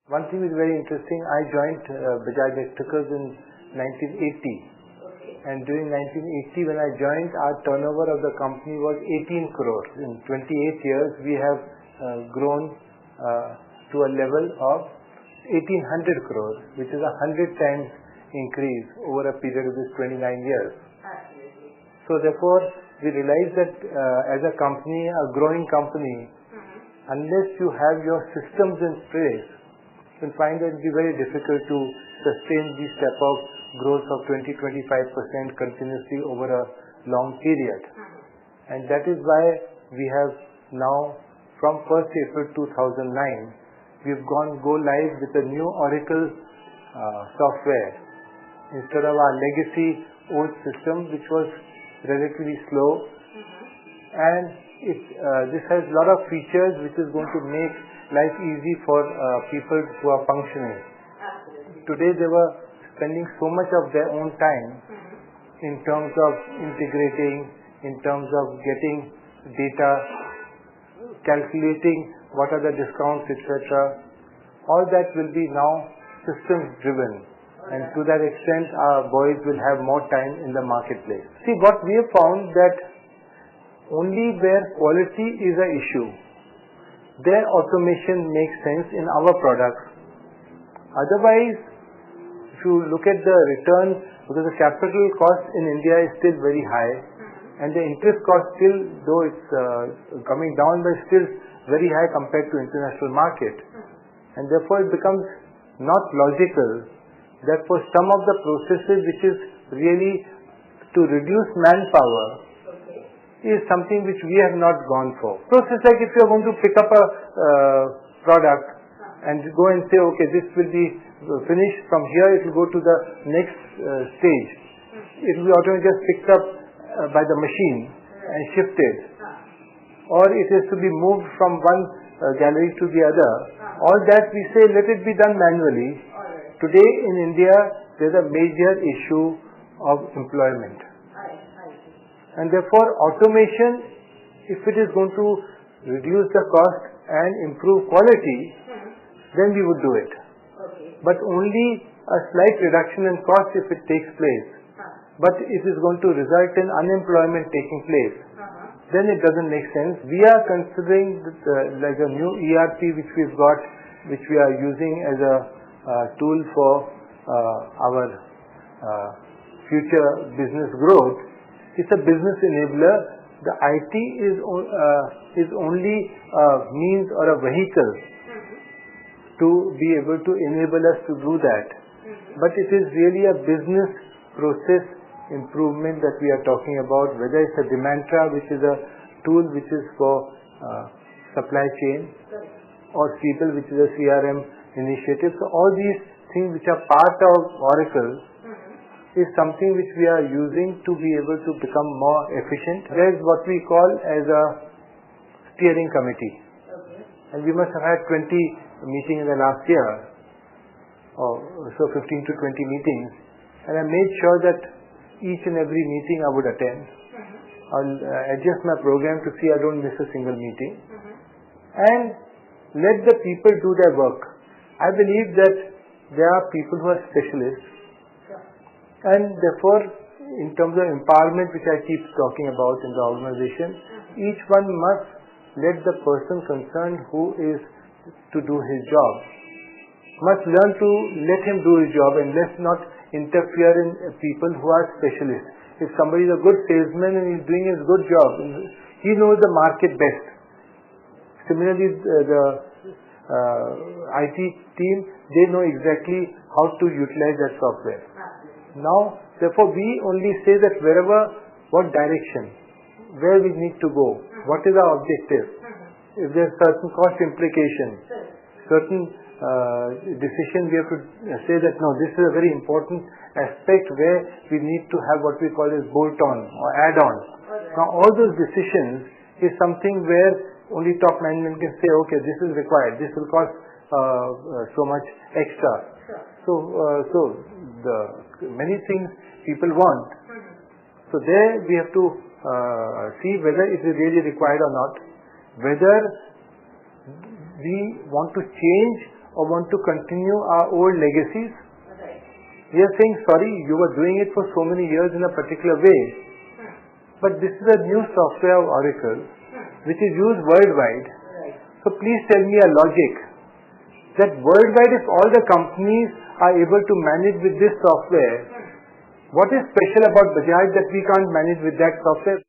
One thing is very interesting. I joined Bajaj Electricals in 1980. And during 1980, when I joined, our turnover of the company was 18 crores. In 28 years, we have grown to a level of 1800 crores, which is 100 times increase over a period of this 29 years. Absolutely. So therefore, we realize that as a company, a growing company, unless you have your systems in place, you'll find that it will be very difficult to sustain this type of growth of 20-25% continuously over a long period. And that is why we have now, from 1st April 2009, we've go live with a new Oracle software instead of our legacy old system, which was relatively slow. And this has a lot of features which is going to make life easy for people who are functioning. Absolutely. Today they were spending so much of their own time in terms of integrating, in terms of getting data, calculating what are the discounts, etc. All that will be now systems driven, and to that extent our boys will have more time in the marketplace. See, what we have found that only where quality is an issue, there automation makes sense in our products. Otherwise, if you look at the return, because the capital cost in India is still very high, and the interest cost still, though it's coming down, but still very high compared to international market. And therefore it becomes not logical that for some of the processes which is really to reduce manpower is something which we have not gone for. Process like if you are going to pick up a product and go and say, okay, this will be finished from here, it will go to the next stage. It will be automatically just picked up by the machine and shifted. Or it has to be moved from one gallery to the other. All that we say, let it be done manually. Today in India, there is a major issue of employment. And therefore, automation, if it is going to reduce the cost and improve quality, then we would do it. But only a slight reduction in cost if it takes place. But it is going to result in unemployment taking place. Then it doesn't make sense. We are considering like a new ERP which we've got, which we are using as a tool for our future business growth. It's a business enabler. The IT is only a means or a vehicle to be able to enable us to do that. But it is really a business process improvement that we are talking about, whether it's a Demantra, which is a tool which is for supply chain, or People, which is a CRM initiative. So all these things which are part of Oracle is something which we are using to be able to become more efficient. There is what we call as a steering committee. And we must have had 20 meetings in the last year, or so 15 to 20 meetings. And I made sure that each and every meeting I would attend. I'll adjust my program to see I don't miss a single meeting. And let the people do their work. I believe that there are people who are specialists. And therefore, in terms of empowerment, which I keep talking about in the organization, each one must let the person concerned who is to do his job, must learn to let him do his job, and let's not interfere in people who are specialists. If somebody is a good salesman and he's doing his good job, he knows the market best. Similarly, the IT team, they know exactly how to utilize that software. Now, therefore, we only say that what direction, where we need to go, what is our objective. If there is certain cost implication, certain decision, we have to say that no, this is a very important aspect where we need to have what we call as bolt-on or add-on. Now, all those decisions is something where only top management can say, okay, this is required, this will cost so much extra. So the many things people want. So there we have to see whether it is really required or not, whether we want to change or want to continue our old legacies. Right. We are saying, sorry, you were doing it for so many years in a particular way, but this is a new software of Oracle which is used worldwide. Right. So please tell me a logic that worldwide, if all the companies are able to manage with this software, what is special about Bajaj that we can't manage with that software?